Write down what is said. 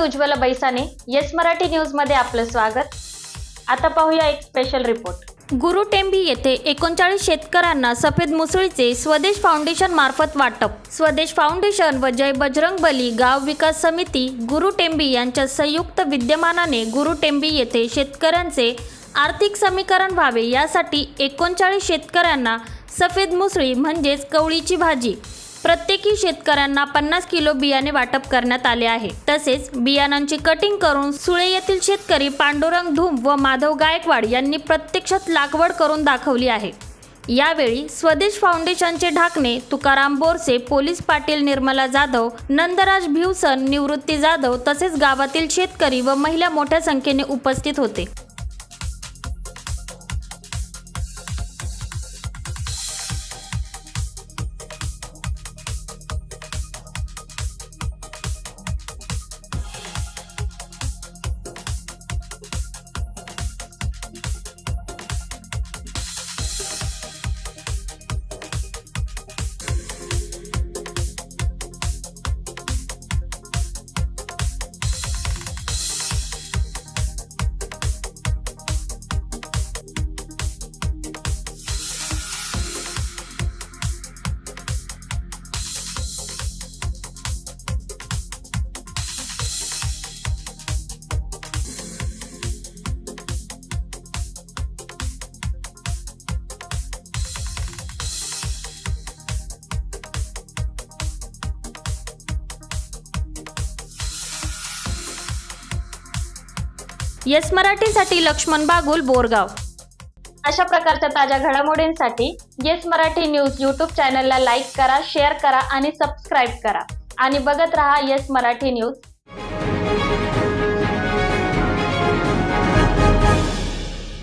Ujjwala बैसाने. Yes Marathi news मध्ये आपलं स्वागत. आता पाहूया एक स्पेशल रिपोर्ट. गुरुटेंबी येथे 39 शेतकऱ्यांना सफेद मुसळीचे स्वदेश फाउंडेशन मार्फत वाटप. स्वदेश फाउंडेशन व जय बजरंगबली गाव विकास समिती गुरुटेंबी यांच्या संयुक्त विद्यमानाने गुरुटेंबी येथे शेतकऱ्यांचे आर्थिक समीकरण व्हावे यासाठी 39 शेतकऱ्यांना सफेद मुसळी म्हणजेच कवळीची भाजी प्रत्येकी शेतकऱ्यांना 50 किलो बियाणे वाटप करण्यात आले आहे. तसेच बियाणांची कटिंग करून सुळे येथील शेतकरी पांडुरंग धूम व माधव गायकवाड यांनी प्रत्यक्षात लागवड करून दाखवली आहे. यावेळी स्वदेश फाउंडेशनचे ढाकणे तुकाराम बोरसे, पोलीस पाटील निर्मला जाधव, नंदराज भिवसन, निवृत्ती जाधव तसेच गावातील शेतकरी व महिला मोठ्या संख्येने उपस्थित होते. येस मराठीसाठी लक्ष्मण बागुल, बोरगाव. अशा प्रकारच्या ताज्या घडामोडींसाठी येस मराठी न्यूज यूट्यूब चॅनलला लाईक करा, शेअर करा आणि सबस्क्राईब करा आणि बघत रहा येस मराठी न्यूज.